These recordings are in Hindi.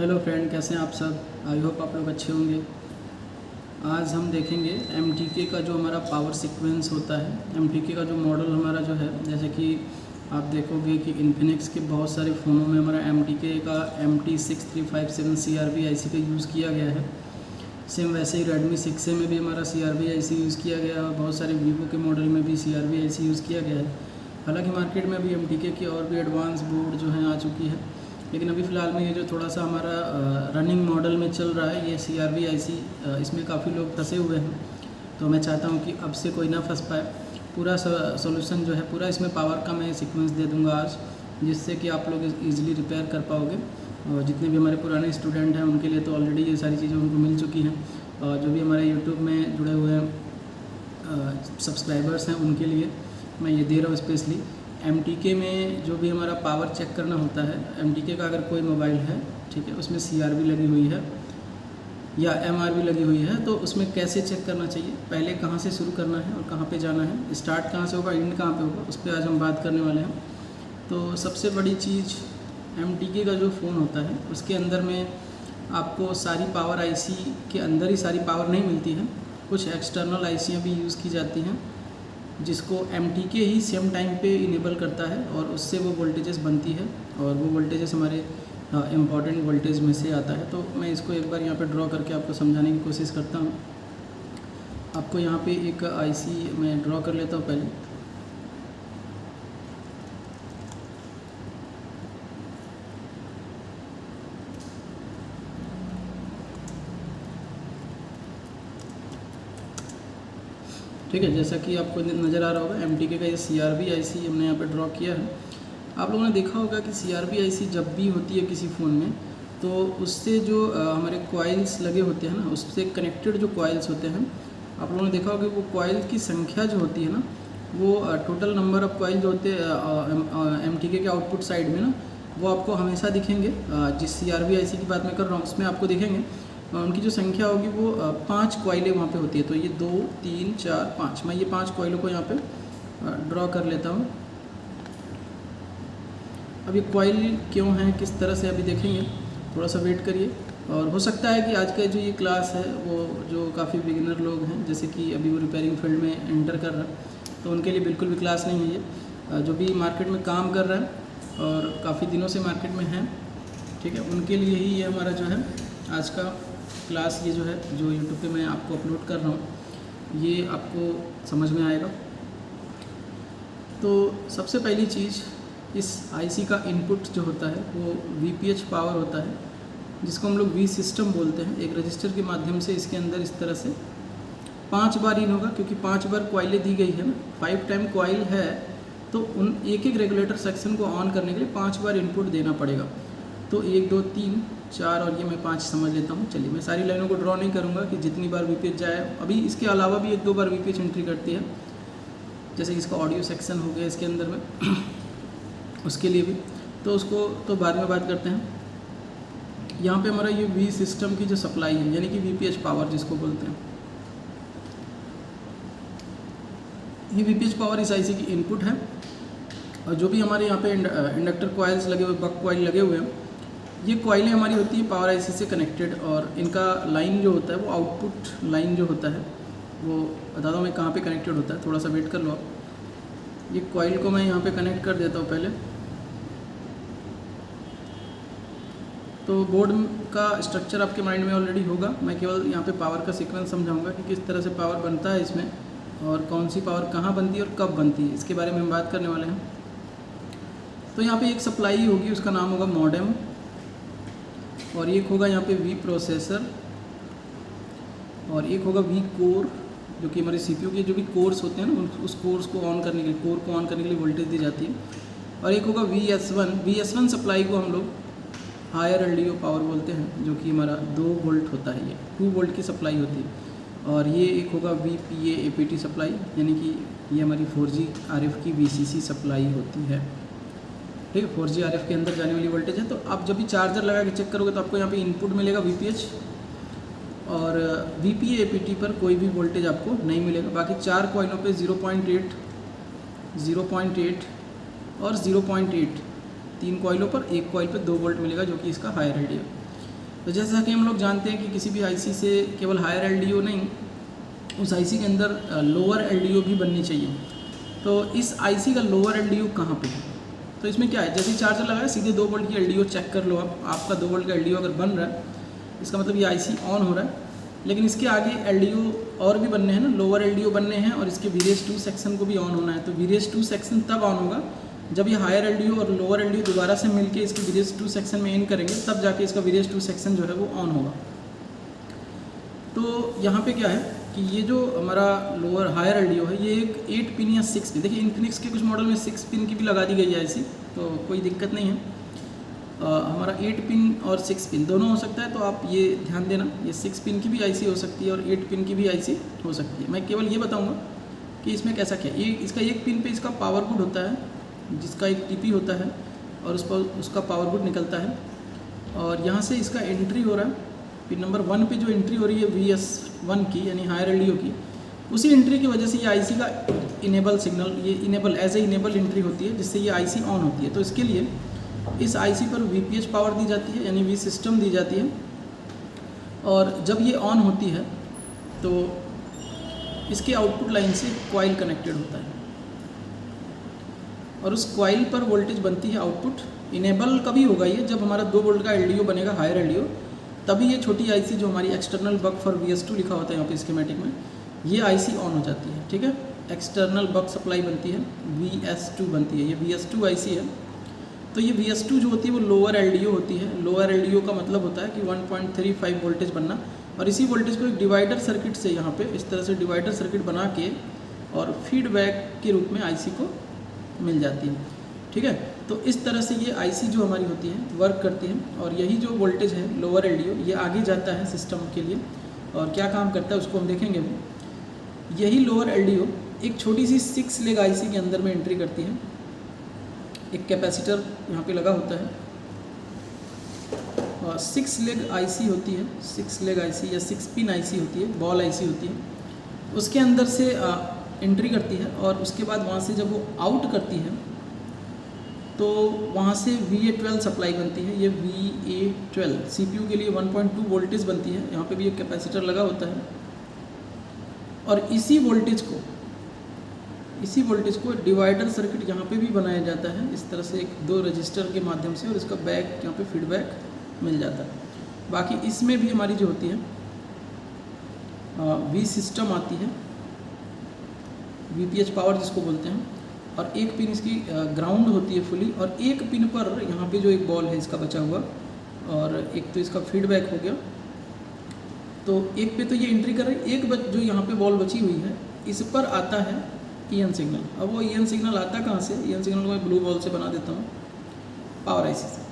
हेलो फ्रेंड, कैसे हैं आप सब। आई होप आप लोग अच्छे होंगे। आज हम देखेंगे MTK का जो हमारा पावर सीक्वेंस होता है। MTK का जो मॉडल हमारा जो है, जैसे कि आप देखोगे कि इन्फिनिक्स के बहुत सारे फ़ोनों में हमारा MTK का MT6357 CRV IC का यूज़ किया गया है। सेम वैसे ही Redmi 6A में भी हमारा CRV IC यूज़ किया गया है और बहुत सारे Vivo के मॉडल में भी CRV IC यूज़ किया गया है। हालांकि मार्केट में अभी MTK की और भी एडवांस बोर्ड जो हैं आ चुकी है, लेकिन अभी फ़िलहाल में ये जो थोड़ा सा हमारा रनिंग मॉडल में चल रहा है, ये CRV IC, इसमें काफ़ी लोग फंसे हुए हैं। तो मैं चाहता हूँ कि अब से कोई ना फंस पाए। पूरा सोल्यूशन जो है, पूरा इसमें पावर का मैं सीक्वेंस दे दूँगा आज, जिससे कि आप लोग ईज़िली रिपेयर कर पाओगे। और जितने भी हमारे पुराने स्टूडेंट हैं उनके लिए तो ऑलरेडी ये सारी चीज़ें उनको मिल चुकी हैं, और जो भी हमारे यूट्यूब में जुड़े हुए सब्सक्राइबर्स हैं उनके लिए मैं ये दे रहा हूँ स्पेशली। MTK में जो भी हमारा पावर चेक करना होता है, MTK का अगर कोई मोबाइल है, ठीक है, उसमें CRV लगी हुई है या MRV लगी हुई है, तो उसमें कैसे चेक करना चाहिए, पहले कहाँ से शुरू करना है और कहाँ पे जाना है, स्टार्ट कहाँ से होगा, एंड कहाँ पे होगा, उस पर आज हम बात करने वाले हैं। तो सबसे बड़ी चीज़, MTK का जो फ़ोन होता है उसके अंदर में आपको सारी पावर IC के अंदर ही सारी पावर नहीं मिलती है। कुछ एक्सटर्नल ICयाँ भी यूज़ की जाती हैं, जिसको MTK ही सेम टाइम पे इनेबल करता है और उससे वो वोल्टेजेस बनती है, और वो वोल्टेजेस हमारे इम्पॉर्टेंट वोल्टेज में से आता है। तो मैं इसको एक बार यहाँ पे ड्रॉ करके आपको समझाने की कोशिश करता हूँ। आपको यहाँ पे एक IC मैं ड्रॉ कर लेता हूँ पहले। ठीक है, जैसा कि आपको नज़र आ रहा होगा, MTK का ये CRV IC हमने यहाँ पे ड्रॉ किया है। आप लोगों ने देखा होगा कि CRV IC जब भी होती है किसी फ़ोन में, तो उससे जो हमारे कॉइल्स लगे होते हैं ना, उससे कनेक्टेड जो कॉइल्स होते हैं, आप लोगों ने देखा होगा कि वो कॉइल की संख्या जो होती है ना, वो टोटल नंबर ऑफ कॉइल जो होते हैं MTK के आउटपुट साइड में ना, वो आपको हमेशा दिखेंगे। जिस CRV IC की बात मैं कर रहा हूँ उसमें आपको दिखेंगे, उनकी जो संख्या होगी वो 5 कॉइलें वहाँ पे होती है। तो ये 2 3 4 5, मैं ये 5 कॉइलों को यहाँ पे ड्रॉ कर लेता हूँ। अब ये कॉइल क्यों हैं, किस तरह से, अभी देखेंगे, थोड़ा सा वेट करिए। और हो सकता है कि आज का जो ये क्लास है वो जो काफ़ी बिगिनर लोग हैं, जैसे कि अभी वो रिपेयरिंग फील्ड में एंटर कर रहा है, तो उनके लिए बिल्कुल भी क्लास नहीं है ये। जो भी मार्केट में काम कर रहा है और काफ़ी दिनों से मार्केट में है, ठीक है, उनके लिए ही ये हमारा जो है आज का क्लास, ये जो है जो यूट्यूब पे मैं आपको अपलोड कर रहा हूँ, ये आपको समझ में आएगा। तो सबसे पहली चीज़, इस IC का इनपुट जो होता है वो VPH पावर होता है, जिसको हम लोग V सिस्टम बोलते हैं। एक रजिस्टर के माध्यम से इसके अंदर इस तरह से 5 बार इन होगा, क्योंकि 5 बार कॉइलें दी गई है ना, 5 टाइम कॉइल है, तो उन एक एक रेगुलेटर सेक्शन को ऑन करने के लिए 5 बार इनपुट देना पड़ेगा। तो 1 2 3 4 और ये मैं 5 समझ लेता हूँ। चलिए, मैं सारी लाइनों को ड्रॉ नहीं करूँगा कि जितनी बार VPH जाए। अभी इसके अलावा भी 1 2 बार VPH एंट्री करती है, जैसे इसका ऑडियो सेक्शन हो गया इसके अंदर में उसके लिए भी, तो उसको तो बाद में बात करते हैं। यहाँ पे हमारा ये V सिस्टम की जो सप्लाई है, यानी कि VPH पावर जिसको बोलते हैं, ये VPH पावर इस IC की इनपुट है। और जो भी हमारे यहाँ पे इंडक्टर कॉइल्स लगे हुए, बक कॉइल लगे हुए हैं, ये कॉइलें हमारी होती है पावर IC से कनेक्टेड, और इनका लाइन जो होता है वो आउटपुट लाइन जो होता है वो बता दूँ मैं कहाँ पे कनेक्टेड होता है, थोड़ा सा वेट कर लो आप। ये कॉइल को मैं यहाँ पे कनेक्ट कर देता हूँ पहले। तो बोर्ड का स्ट्रक्चर आपके माइंड में ऑलरेडी होगा, मैं केवल यहाँ पे पावर का सीक्वेंस समझाऊंगा कि किस तरह से पावर बनता है इसमें, और कौन सी पावर कहाँ बनती है और कब बनती है, इसके बारे में हम बात करने वाले हैं। तो यहाँ पे एक सप्लाई होगी, उसका नाम होगा मॉडेम, और एक होगा यहाँ पे V प्रोसेसर, और एक होगा V कोर, जो कि हमारे CPU के जो भी कोर्स होते हैं ना, उस कोर्स को ऑन करने के लिए, कोर को ऑन करने के लिए वोल्टेज दी जाती है। और एक होगा VS1 सप्लाई को हम लोग हायर LDO पावर बोलते हैं, जो कि हमारा 2 वोल्ट होता है, ये 2 वोल्ट की सप्लाई होती है। और ये एक होगा VPA APT सप्लाई, यानी कि ये हमारी 4G RF की VCC सप्लाई होती है, ठीक है, 4G RF के अंदर जाने वाली वोल्टेज है। तो आप जब भी चार्जर लगा के चेक करोगे तो आपको यहाँ पे इनपुट मिलेगा VPH, और VPA APT पर कोई भी वोल्टेज आपको नहीं मिलेगा। बाकी 4 कॉइलों पे 0.8, 0.8 और 0.8, 3 कॉइलों पर, एक कॉइल पे 2 वोल्ट मिलेगा, जो कि इसका हायर LDO। तो जैसा कि हम लोग जानते हैं कि किसी भी आईसी से केवल हायर एलडीओ नहीं, उस आईसी के अंदर लोअर एलडीओ भी बननी चाहिए। तो इस आईसी का लोअर एलडीओ कहाँ पे है? तो इसमें क्या है, जैसे ही चार्जर लगाया सीधे 2 वोल्ट की एलडीओ चेक कर लो आप, आपका 2 वोल्ट का एलडीओ अगर बन रहा है इसका मतलब ये आईसी ऑन हो रहा है। लेकिन इसके आगे एलडीओ और भी बनने हैं ना, लोअर एलडीओ बनने हैं और इसके VRS2 सेक्शन को भी ऑन होना है। तो VRS2 सेक्शन तब ऑन होगा जब ये हायर एलडीओ और लोअर एलडीओ दोबारा से मिलके इसके VRS2 सेक्शन में इन करेंगे, तब जाके इसका VRS2 सेक्शन जो है वो ऑन होगा। तो यहाँ पे क्या है कि ये जो हमारा लोअर हायर एलडीओ है ये एक 8 पिन या 6 पिन, देखिए इन्फिनिक्स के कुछ मॉडल में 6 पिन की भी लगा दी गई है ऐसी, तो कोई दिक्कत नहीं है। हमारा 8 पिन और 6 पिन दोनों हो सकता है, तो आप ये ध्यान देना, ये 6 पिन की भी आईसी हो सकती है और 8 पिन की भी आईसी हो सकती है। मैं केवल ये बताऊंगा कि इसमें कैसा क्या, ये इसका एक पिन पे इसका पावर गुड होता है जिसका एक टीपी होता है और उस पर उसका पावर गुड निकलता है और यहाँ से इसका एंट्री हो रहा है। पिन नंबर 1 पे जो एंट्री हो रही है VS1 की यानी हायर एलडीओ की, उसी एंट्री की वजह से ये आईसी का इनेबल सिग्नल, ये enable as a enable entry होती है जिससे ये आईसी ऑन होती है। तो इसके लिए इस आईसी पर VPH पावर दी जाती है यानी V सिस्टम दी जाती है और जब ये ऑन होती है तो इसके आउटपुट लाइन से कॉइल कनेक्टेड होता है और उस कॉइल पर वोल्टेज बनती है आउटपुट। इनेबल कभी होगा ये जब हमारा 2 वोल्ट का एलडीओ बनेगा हायर एलडीओ, तभी ये छोटी आईसी जो हमारी एक्सटर्नल बक फॉर VS2 लिखा होता है यहाँ पे स्कीमेटिक में, ये आईसी ऑन हो जाती है। ठीक है, एक्सटर्नल बक सप्लाई बनती है, VS2 बनती है, ये VS2 आईसी है। तो ये VS2 जो होती है वो लोअर एलडीओ होती है। लोअर एलडीओ का मतलब होता है कि 1.35 वोल्टेज बनना और इसी वोल्टेज को एक डिवाइडर सर्किट से यहाँ पे इस तरह से डिवाइडर सर्किट बना के और फीडबैक के रूप में आईसी को मिल जाती है। ठीक है, तो इस तरह से ये आईसी जो हमारी होती है वर्क करती है और यही जो वोल्टेज है लोअर एलडीओ ये आगे जाता है सिस्टम के लिए और क्या काम करता है उसको हम देखेंगे। यही लोअर एलडीओ एक छोटी सी 6 लेग आईसी के अंदर में एंट्री करती है। एक कैपेसिटर यहाँ पे लगा होता है और 6 लेग आईसी होती है, 6 लेग आईसी या 6 पिन आईसी होती है, बॉल आईसी होती है, उसके अंदर से एंट्री करती है और उसके बाद वहाँ से जब वो आउट करती है तो वहाँ से VA12 सप्लाई बनती है। ये VA12 CPU के लिए 1.2 वोल्टेज बनती है, यहाँ पे भी एक कैपेसिटर लगा होता है और इसी वोल्टेज को डिवाइडर सर्किट यहाँ पे भी बनाया जाता है इस तरह से, एक 2 रजिस्टर के माध्यम से और इसका बैक यहाँ पे फीडबैक मिल जाता है। बाकी इसमें भी हमारी जो होती है V सिस्टम आती है, VPH पावर जिसको बोलते हैं, और एक पिन इसकी ग्राउंड होती है फुली और एक पिन पर यहाँ पे जो एक बॉल है इसका बचा हुआ और एक तो इसका फीडबैक हो गया। तो एक पे तो ये एंट्री कर रही है, एक जो यहाँ पे बॉल बची हुई है इस पर आता है EN सिग्नल। अब वो EN सिग्नल आता कहाँ से? EN सिग्नल को मैं ब्लू बॉल से बना देता हूँ, पावर आईसी से,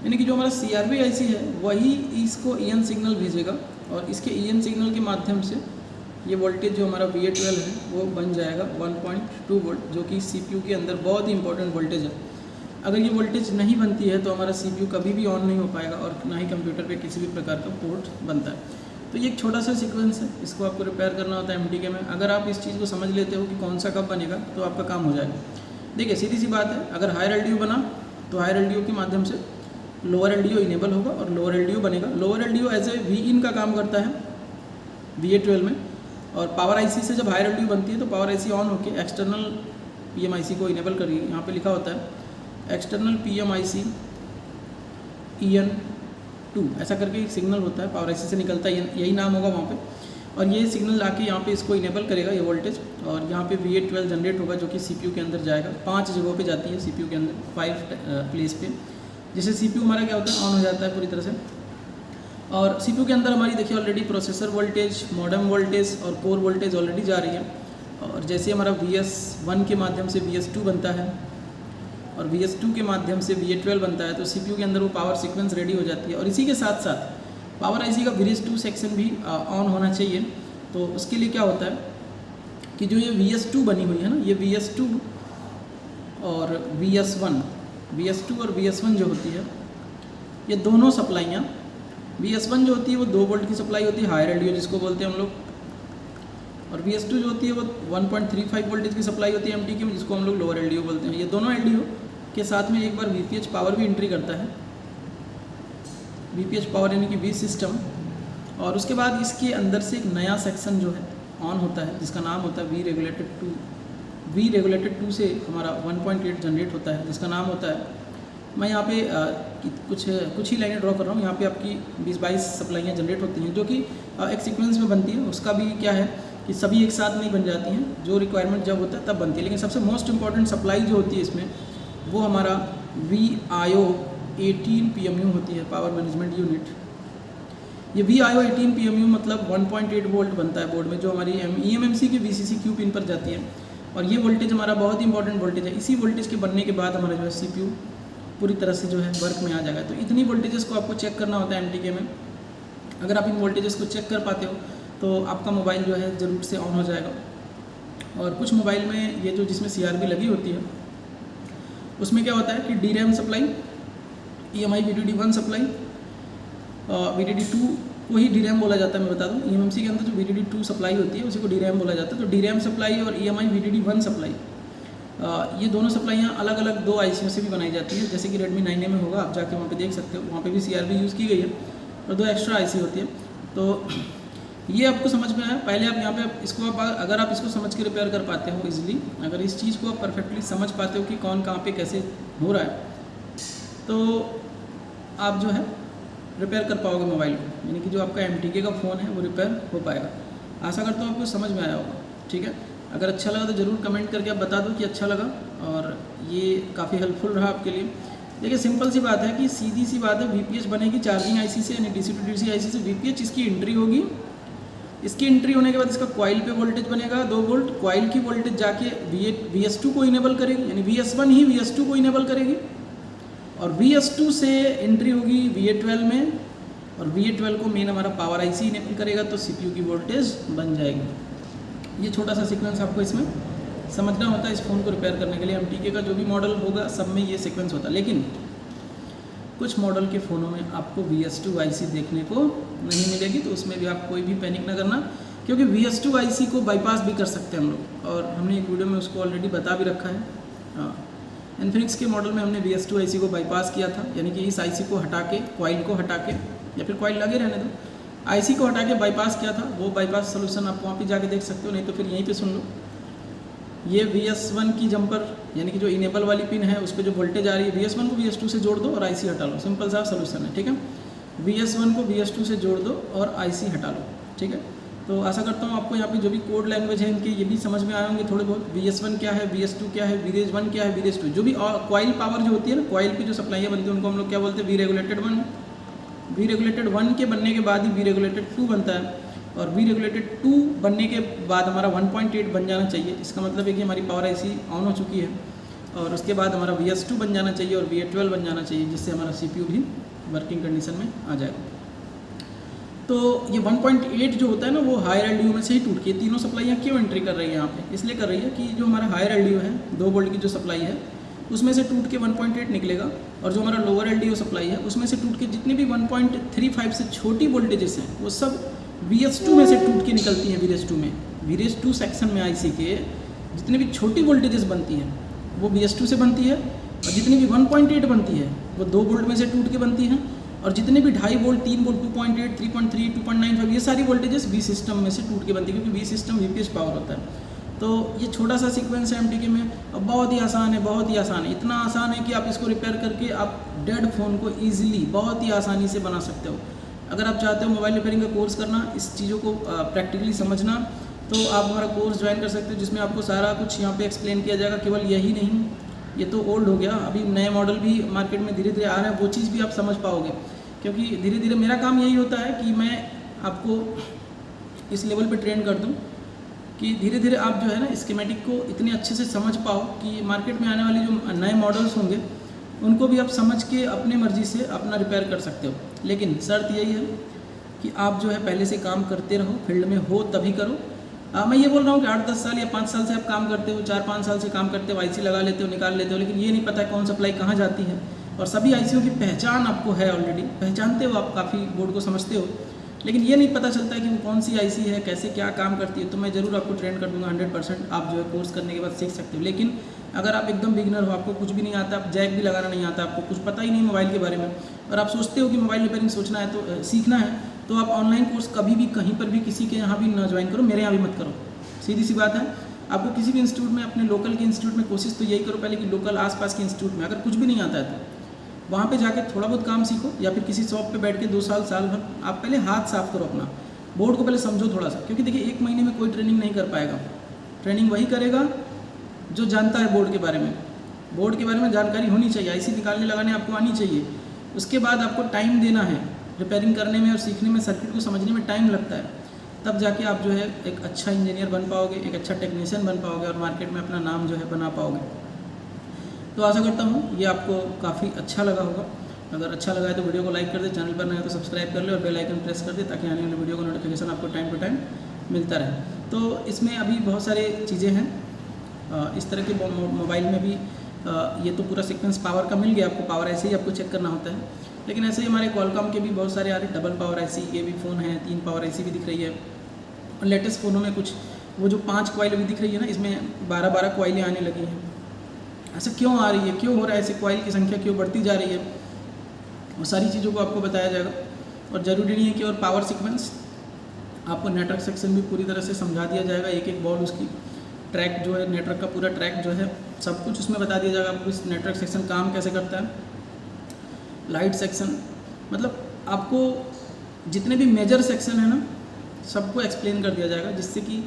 यानी कि जो हमारा CRV आईसी है वही इसको EN सिग्नल भेजेगा और इसके EN सिग्नल के माध्यम से ये वोल्टेज जो हमारा VA12 है वो बन जाएगा 1.2 वोल्ट, जो कि CPU के अंदर बहुत ही इंपॉर्टेंट वोल्टेज है। अगर ये वोल्टेज नहीं बनती है तो हमारा CPU कभी भी ऑन नहीं हो पाएगा और ना ही कंप्यूटर पे किसी भी प्रकार का पोर्ट बनता है। तो ये एक छोटा सा सीक्वेंस है, इसको आपको रिपेयर करना होता है MTK में। अगर आप इस चीज़ को समझ लेते हो कि कौन सा कब बनेगा तो आपका काम हो जाएगा। देखिए सीधी सी बात है, अगर हायर LDO बना तो हायर LDO के माध्यम से लोअर LDO इनेबल होगा और लोअर LDO बनेगा। Lower LDO as a Vin का काम करता है VA12 में, और पावर IC से जब हायर LDO बनती है तो पावर IC ऑन होकर एक्सटर्नल PMIC को इनेबल करिए। यहाँ पे लिखा होता है एक्सटर्नल PMIC EN2, ऐसा करके एक सिग्नल होता है पावर IC से निकलता है, यही नाम होगा वहाँ पे, और ये सिग्नल लाके यहाँ पे इसको इनेबल करेगा ये वोल्टेज, और यहाँ पे VA12 जनरेट होगा जो कि CPU के अंदर जाएगा। 5 जगहों पे जाती है CPU के अंदर, 5 प्लेस पे, जिससे CPU हमारा क्या होता है ऑन हो जाता है पूरी तरह से। और CPU के अंदर हमारी देखिए already processor voltage, modem voltage और कोर वोल्टेज ऑलरेडी जा रही है। और जैसे हमारा VS1 के माध्यम से VS2 बनता है और VS2 के माध्यम से VA12 बनता है, तो CPU के अंदर वो पावर सीक्वेंस रेडी हो जाती है। और इसी के साथ साथ पावर IC का VRS2 सेक्शन भी ऑन होना चाहिए। तो उसके लिए क्या होता है कि जो ये VS2 बनी हुई है ना, ये VS2 और VS2 और VS1 जो होती है, ये दोनों सप्लाइयाँ, VS1 जो होती है वो 2 वोल्ट की सप्लाई होती है, हायर LDO जिसको बोलते हैं हम लोग, और VS2 जो होती है वो 1.35 वोल्टेज की सप्लाई होती है MTK में, जिसको हम लोग लोअर LDO बोलते हैं। ये दोनों LDO के साथ में एक बार VPH पावर भी एंट्री करता है VPH पावर यानी कि वी सिस्टम, और उसके बाद इसके अंदर से एक नया सेक्शन जो है ऑन होता है जिसका नाम होता है वी रेगुलेटेड 2 से हमारा 1.8 जनरेट होता है जिसका नाम होता है, मैं यहाँ पे कुछ ही लाइनें ड्रॉ कर रहा हूँ। यहाँ पे आपकी 20-22 सप्लाइयाँ जनरेट होती हैं जो कि एक सीक्वेंस में बनती है। उसका भी क्या है कि सभी एक साथ नहीं बन जाती हैं, जो रिक्वायरमेंट जब होता है तब बनती है। लेकिन सबसे मोस्ट इंपॉर्टेंट सप्लाई जो होती है इसमें वो हमारा VIO 18 PMU होती है, पावर मैनेजमेंट यूनिट। ये VIO 18 PMU मतलब 1.8 वोल्ट बनता है बोर्ड में, जो हमारी eMMC की VCC पिन पर जाती है। और ये वोल्टेज हमारा बहुत ही इंपॉर्टेंट वोल्टेज है। इसी वोल्टेज के बनने के बाद हमारा जो है CPU पूरी तरह से जो है वर्क में आ जाएगा। तो इतनी वोल्टेजेस को आपको चेक करना होता है MTK में। अगर आप इन वोल्टेजेस को चेक कर पाते हो तो आपका मोबाइल जो है ज़रूर से ऑन हो जाएगा। और कुछ मोबाइल में ये जो जिसमें CRB लगी होती है उसमें क्या होता है कि DRAM supply, EMI VDD1 supply, VDD2 को ही DRAM बोला जाता है, मैं बता दूं। eMMC के अंदर जो VDD2 सप्लाई होती है उसी को DRAM बोला जाता है। तो DRAM सप्लाई और EMI VDD1 सप्लाई, ये दोनों सप्लाइयाँ अलग अलग 2 ICO से भी बनाई जाती है। जैसे कि Redmi 9A में होगा, आप जाके वहाँ पे देख सकते हो, वहाँ पे भी CRB यूज़ की गई है और 2 एक्स्ट्रा IC होती है। तो ये आपको समझ में आया। पहले आप यहाँ पे इसको अगर आप इसको समझ के रिपेयर कर पाते हो इजीली, अगर इस चीज़ को आप परफेक्टली समझ पाते हो कि कौन कहाँ पे कैसे हो रहा है, तो आप जो है रिपेयर कर पाओगे मोबाइल को, यानी कि जो आपका MTK का फ़ोन है वो रिपेयर हो पाएगा। आशा करता हूँ आपको समझ में आया होगा। ठीक है, अगर अच्छा लगा तो ज़रूर कमेंट करके आप बता दो कि अच्छा लगा और ये काफ़ी हेल्पफुल रहा आपके लिए। देखिए सिंपल सी बात है कि सीधी सी बात है, VPH बनेगी चार्जिंग IC से, यानी DC to DC IC से VPH इसकी एंट्री होगी। इसकी एंट्री होने के बाद इसका कॉइल पे वोल्टेज बनेगा 2 वोल्ट। कॉइल की वोल्टेज जाके VS2 को इनेबल करेगी, यानी VS1 ही VS2 को इनेबल करेगी, और VS2 से एंट्री होगी VA12 में, और VA12 को मेन हमारा पावर IC इनेबल करेगा, तो CPU की वोल्टेज बन जाएगी। ये छोटा सा सीक्वेंस आपको इसमें समझना होता है इस फ़ोन को रिपेयर करने के लिए। MTK का जो भी मॉडल होगा सब में ये सीक्वेंस होता है, लेकिन कुछ मॉडल के फ़ोनों में आपको VS2 IC देखने को नहीं मिलेगी, तो उसमें भी आप कोई भी पैनिक ना करना, क्योंकि VS2 IC को बाईपास भी कर सकते हैं हम लोग, और हमने एक वीडियो में उसको ऑलरेडी बता भी रखा है। हाँ, इन्फिनिक्स के मॉडल में हमने VS2 IC को बाईपास किया था, यानी कि इस IC को हटा के, कॉइल को हटा के, या फिर कॉइल लगे रहने दो, IC को हटा के बाईपास किया था। वो बाईपास सोल्यूशन आप वहाँ पे जाके देख सकते हो, नहीं तो फिर यहीं पे सुन लो। ये VS1 की जंपर, यानी कि जो इनेबल वाली पिन है उस पर जो वोल्टेज आ रही है, VS1 को VS2 से जोड़ दो और IC हटा लो। सिंपल सा सोल्यूशन है। ठीक है, VS1 को VS2 से जोड़ दो और IC हटा लो। ठीक है, तो आशा करता हूँ आपको यहाँ पे जो भी कोड लैंग्वेज है इनके ये भी समझ में आए होंगे थोड़े बहुत। VS1 क्या है, VS2 क्या है, VRAGE1 क्या है, VRAGE2, जो भी कॉइल पावर जो होती है ना, कॉइल की जो सप्लाइयाँ बनती है उनको हम लोग क्या बोलते हैं, VRegulated1। VRegulated1 के बनने के बाद ही VRegulated2 बनता है, और VRegulated2 बनने के बाद हमारा 1.8 बन जाना चाहिए। इसका मतलब है कि हमारी पावर IC ऑन हो चुकी है, और उसके बाद हमारा VS2 बन जाना चाहिए और VA12 बन जाना चाहिए, जिससे हमारा CPU भी वर्किंग कंडीशन में आ जाएगा। तो ये 1.8 जो होता है ना, वो हायर LDO में से ही टूट के तीनों सप्लाइयाँ क्यों एंट्री कर रही है यहाँ पे, इसलिए कर रही है कि जो हमारा हायर LDO है 2 वोल्ट की जो सप्लाई है उसमें से टूट के 1.8 निकलेगा, और जो हमारा लोअर LDO सप्लाई है उसमें से टूट के जितने भी 1.35 से छोटी वोल्टेजेस हैं वो सब VS2 में से टूट के निकलती हैं। VRAGE2 सेक्शन में IC के जितनी भी छोटी वोल्टेजेस बनती हैं वो VS2 से बनती है, और जितनी भी 1.8 बनती है वो 2 वोल्ट में से टूट के बनती हैं, और जितने भी 2.5 वोल्ट, 3 वोल्ट, 2.8, 3.3, 2.95 ये सारी वोल्टेजेस V सिस्टम में से टूट के बनती है, क्योंकि V सिस्टम VPH पावर होता है। तो ये छोटा सा सीक्वेंस है MTK में, अब बहुत ही आसान है, बहुत ही आसान है। इतना आसान है कि आप इसको रिपेयर करके आप डेड फ़ोन को ईजिली बहुत ही आसानी से बना सकते हो। अगर आप चाहते हो मोबाइल रिपेयरिंग का कोर्स करना, इस चीज़ों को प्रैक्टिकली समझना, तो आप हमारा कोर्स ज्वाइन कर सकते हो, जिसमें आपको सारा कुछ यहाँ पे एक्सप्लेन किया जाएगा। केवल यही नहीं, ये तो ओल्ड हो गया, अभी नए मॉडल भी मार्केट में धीरे धीरे आ रहे हैं, वो चीज़ भी आप समझ पाओगे, क्योंकि धीरे धीरे मेरा काम यही होता है कि मैं आपको इस लेवल पे ट्रेन कर दूं कि धीरे धीरे आप जो है ना स्कीमेटिक को इतने अच्छे से समझ पाओ कि मार्केट में आने वाली जो नए मॉडल्स होंगे उनको भी आप समझ के अपने मर्जी से अपना रिपेयर कर सकते हो। लेकिन शर्त यही है कि आप जो है पहले से काम करते रहो, फील्ड में हो तभी करो। मैं ये बोल रहा हूँ कि 8-10 साल या 5 साल से आप काम करते हो, 4-5 साल से काम करते हो, IC लगा लेते हो, निकाल लेते हो, लेकिन ये नहीं पता कौन सप्लाई कहाँ जाती है, और सभी ICओ की पहचान आपको है, ऑलरेडी पहचानते हो आप, काफ़ी बोर्ड को समझते हो, लेकिन ये नहीं पता चलता है कि वो कौन सी IC है, कैसे क्या काम करती है। तो मैं ज़रूर आपको ट्रेन कर दूंगा 100%, आप जो है कोर्स करने के बाद सीख सकते हो। लेकिन अगर आप एकदम बिगिनर हो, आपको कुछ भी नहीं आता, आप जैक भी लगाना नहीं आता, आपको कुछ पता ही नहीं मोबाइल के बारे में, और आप सोचते हो कि मोबाइल रिपेयरिंग सोचना है तो सीखना है, तो आप ऑनलाइन कोर्स कभी भी कहीं पर भी किसी के यहाँ भी ना ज्वाइन करो, मेरे यहाँ भी मत करो। सीधी सी बात है, आपको किसी भी इंस्टीट्यूट में, अपने लोकल के इंस्टीट्यूट में कोशिश तो यही करो पहले कि लोकल आसपास के इंस्टीट्यूट में अगर कुछ भी नहीं आता है तो वहाँ पे जाके थोड़ा बहुत काम सीखो, या फिर किसी शॉप पे बैठ के 2 साल साल भर आप पहले हाथ साफ करो अपना, बोर्ड को पहले समझो थोड़ा सा, क्योंकि देखिए 1 महीने में कोई ट्रेनिंग नहीं कर पाएगा। ट्रेनिंग वही करेगा जो जानता है बोर्ड के बारे में। बोर्ड के बारे में जानकारी होनी चाहिए, आईसी निकालने लगाने आपको आनी चाहिए। उसके बाद आपको टाइम देना है रिपेयरिंग करने में और सीखने में, सर्किट को समझने में टाइम लगता है, तब जाके आप जो है एक अच्छा इंजीनियर बन पाओगे, एक अच्छा टेक्नीशियन बन पाओगे और मार्केट में अपना नाम जो है बना पाओगे। तो आशा करता हूँ ये आपको काफ़ी अच्छा लगा होगा। अगर अच्छा लगा है तो वीडियो को लाइक कर दे, चैनल पर नया है तो सब्सक्राइब कर ले और बेल आइकन प्रेस कर दे, ताकि आने वाले वीडियो का नोटिफिकेशन आपको टाइम टू टाइम मिलता रहे। तो इसमें अभी बहुत सारी चीज़ें हैं, इस तरह के मोबाइल में भी ये तो पूरा सीक्वेंस पावर का मिल गया आपको, पावर ऐसे ही आपको चेक करना होता है, लेकिन ऐसे ही हमारे क्वालकॉम के भी बहुत सारे आ रहे, डबल पावर ऐसी ये भी फ़ोन है, 3 पावर ऐसी भी दिख रही है, और लेटेस्ट फ़ोनों में कुछ वो जो 5 कॉइल अभी दिख रही है ना, इसमें 12-12 कॉइलें आने लगी हैं। ऐसा क्यों आ रही है, क्यों हो रहा है, ऐसे कॉइल की संख्या क्यों बढ़ती जा रही है, वो सारी चीज़ों को आपको बताया जाएगा। और ज़रूरी नहीं है कि और पावर सीक्वेंस, आपको नेटवर्क सेक्शन भी पूरी तरह से समझा दिया जाएगा, एक एक बॉर्ड उसकी ट्रैक जो है, नेटवर्क का पूरा ट्रैक जो है सब कुछ उसमें बता दिया जाएगा आपको। इस नेटवर्क सेक्शन काम कैसे करता है, लाइट सेक्शन, मतलब आपको जितने भी मेजर सेक्शन है ना सबको एक्सप्लेन कर दिया जाएगा, जिससे कि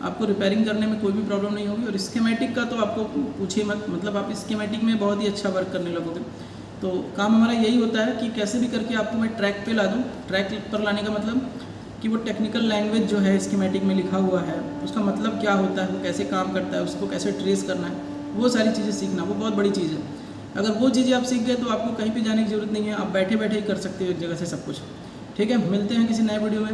आपको रिपेयरिंग करने में कोई भी प्रॉब्लम नहीं होगी। और स्कीमेटिक का तो आपको पूछिए मत, मतलब आप स्कीमेटिक में बहुत ही अच्छा वर्क करने लगोगे। तो काम हमारा यही होता है कि कैसे भी करके आपको मैं ट्रैक पे ला दूँ। ट्रैक पर लाने का मतलब कि वो टेक्निकल लैंग्वेज जो है स्कीमेटिक में लिखा हुआ है, उसका मतलब क्या होता है, वो कैसे काम करता है, उसको कैसे ट्रेस करना है, वो सारी चीज़ें सीखना वो बहुत बड़ी चीज़ है। अगर वो चीज़ें आप सीख गए तो आपको कहीं भी जाने की ज़रूरत नहीं है, आप बैठे बैठे ही कर सकते हो एक जगह से सब कुछ। ठीक है, मिलते हैं किसी नए वीडियो में।